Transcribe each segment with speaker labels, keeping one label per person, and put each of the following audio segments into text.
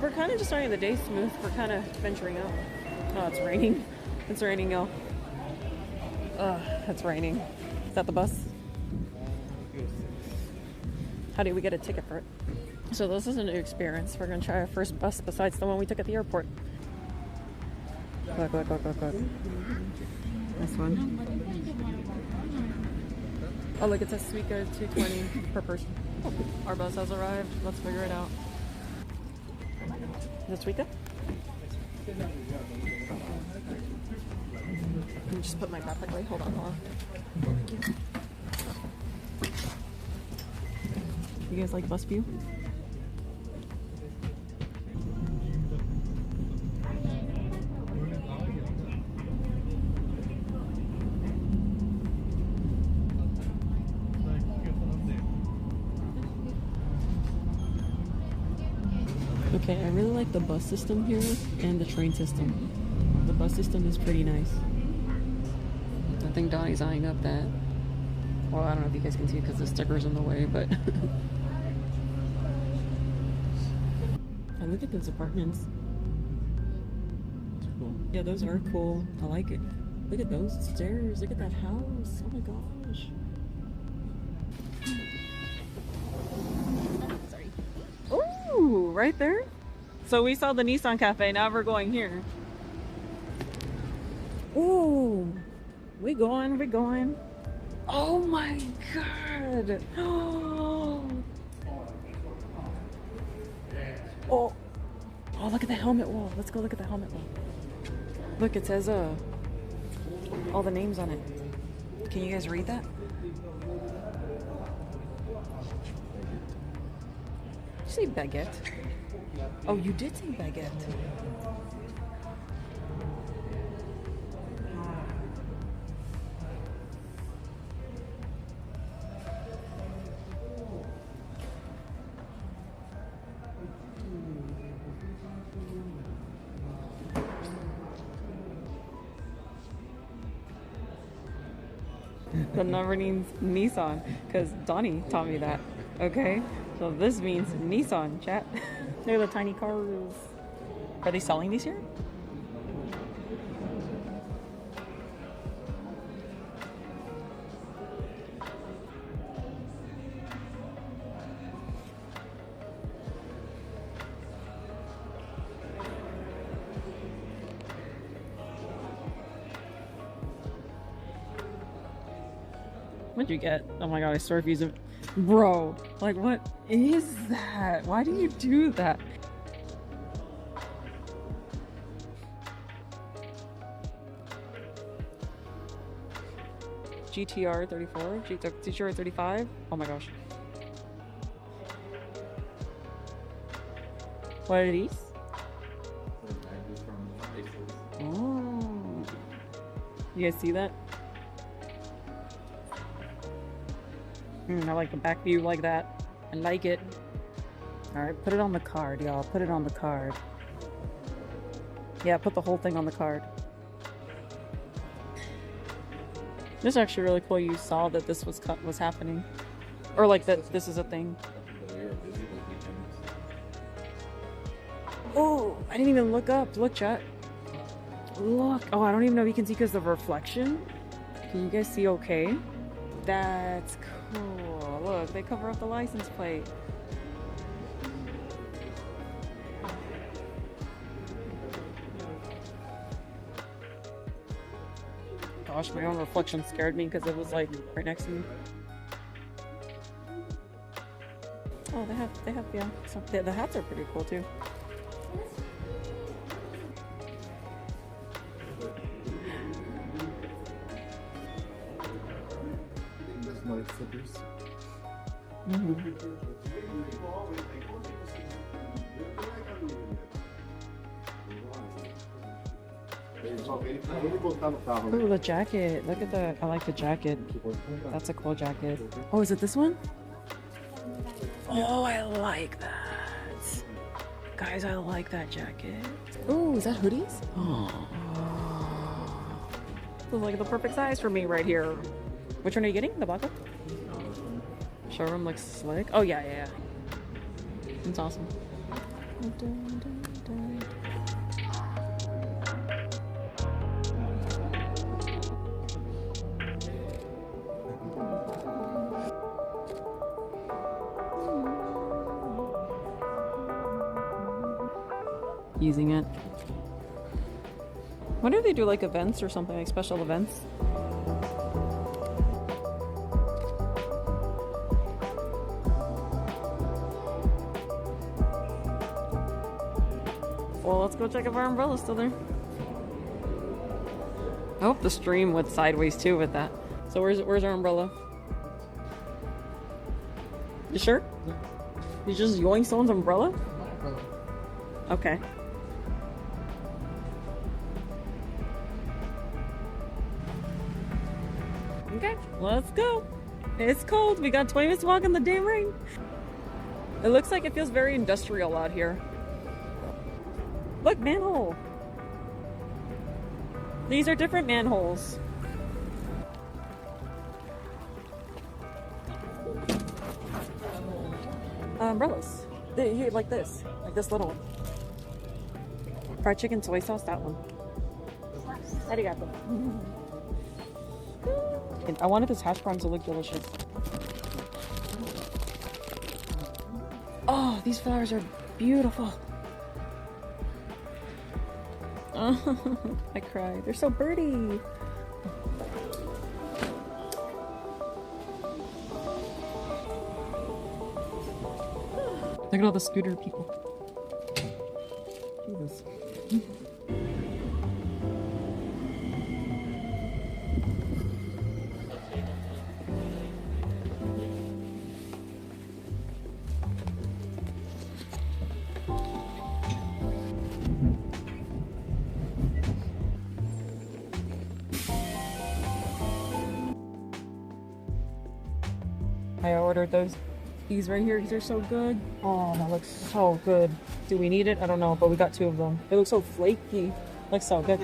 Speaker 1: we're kind of just starting the day smooth. We're kind of venturing out. Oh, it's raining. It's raining, y'all. It's raining. Is that the bus? How do we get a ticket for it? So this is a new experience. We're gonna try our first bus besides the one we took at the airport. Look. This one. Oh, look, it says Suica 220 per person. Our bus has arrived. Let's figure it out. Is it Suica? Let me just put my backpack away. Hold on. You guys like bus view? Okay, I really like the bus system here and the train system. The bus system is pretty nice. I think Donnie's eyeing up that. Well, I don't know if you guys can see it because the sticker's in the way, but... I look at those apartments. That's cool. Yeah, those are cool. I like it. Look at those stairs. Look at that house. Oh my gosh. Sorry. Ooh, right there. So we saw the Nissan Cafe. Now we're going here. Ooh, we going. Oh my god. Oh, look at the helmet wall. Let's go look at the helmet wall. Look, it says all the names on it. Can you guys read that? Did you say baguette? Oh, you did say baguette. The number means Nissan, because Donnie taught me that. Okay? So this means Nissan, chat. Look at the tiny cars. Are they selling these here? What'd you get? Oh my god, I started using... Bro, like what is that? Why do you do that? GTR 34? GTR 35? Oh my gosh. What are these? Oh. You guys see that? I like the back view like that. I like it. Alright, put it on the card, y'all. Put it on the card. Yeah, put the whole thing on the card. This is actually really cool. You saw that this was happening. Or like that this is a thing. Oh, I didn't even look up. Look, chat. Look. Oh, I don't even know if you can see because of the reflection. Can you guys see okay? That's cool. Look, they cover up the license plate. Gosh, my own reflection scared me because it was like right next to me. Oh, they have yeah. So, the hats are pretty cool too.
Speaker 2: Slippers.
Speaker 1: Ooh, the jacket. Look at that. I like the jacket. That's a cool jacket. Oh, is it this one? Oh, I like that. Guys, I like that jacket. Ooh, is that hoodies? Oh. This is like the perfect size for me right here. Which one are you getting? The black one? Showroom looks slick. Oh, yeah. It's awesome. Using it. Wonder if they do like events or something, like special events. Well, let's go check if our umbrella's still there. I hope the stream went sideways too with that. So where's our umbrella? You sure?
Speaker 2: Yeah.
Speaker 1: You just yoink someone's umbrella?
Speaker 2: Not umbrella.
Speaker 1: Okay. Okay, let's go. It's cold. We got 20 minutes to walk in the damn rain. It looks like it feels very industrial out here. Look, manhole. These are different manholes. Umbrellas. Here, like this little one. Fried chicken, soy sauce, that one. Arigato. And I wanted this hash browns to look delicious. Oh, these flowers are beautiful. I cried. They're so pretty. Look at all the scooter people. Jesus. I ordered these right here. These are so good. Oh, that looks so good. Do we need it? I don't know, but we got 2 of them. They look so flaky. Looks so good.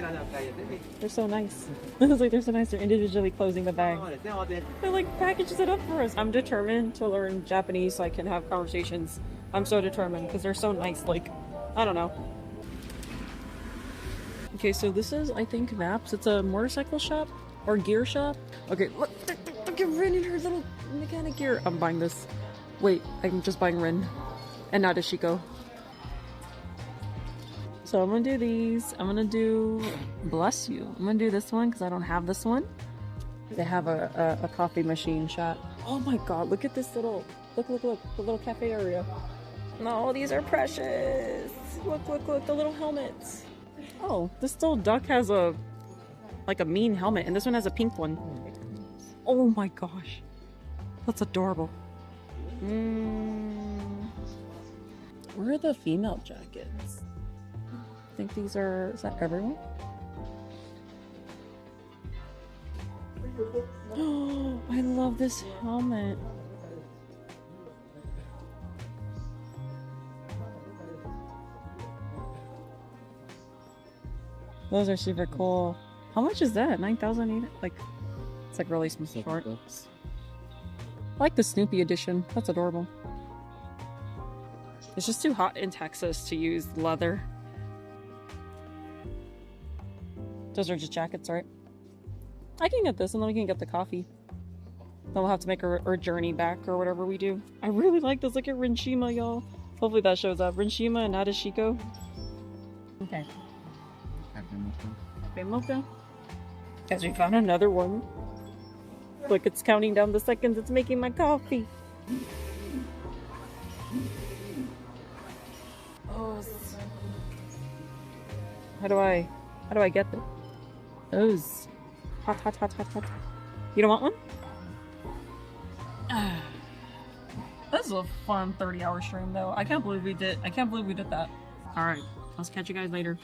Speaker 1: They're so nice. They're so nice. They're individually closing the bag. They're like packages it up for us. I'm determined to learn Japanese so I can have conversations. I'm so determined because they're so nice. Like, I don't know. Okay, so this is, I think, Maps. It's a motorcycle shop or gear shop. Okay, look at Rin in her little mechanic gear. I'm buying this. Wait, I'm just buying Rin and not Ashiko. So I'm gonna do these. I'm gonna do, bless you. I'm gonna do this one because I don't have this one. They have a coffee machine shop. Oh my god, look at this little, look, the little cafe area. No, these are precious. Look, the little helmets. Oh, this little duck has a mean helmet, and this one has a pink one. Oh my gosh. That's adorable. Where are the female jackets? I think these are, is that everyone? Oh, I love this helmet. Those are super cool. How much is that? 9,000? Like, it's like really short. I like the Snoopy edition. That's adorable. It's just too hot in Texas to use leather. Those are just jackets, right? I can get this and then we can get the coffee. Then we'll have to make our journey back or whatever we do. I really like this. Look at Rinshima, y'all. Hopefully that shows up. Rinshima and Nadeshiko. Okay. Cafe mocha. Guys, we found another one. Look, it's counting down the seconds. It's making my coffee. Oh, how do I get them? Those hot. You don't want one? This is a fun 30-hour stream, though. I can't believe we did that. All right, let's catch you guys later.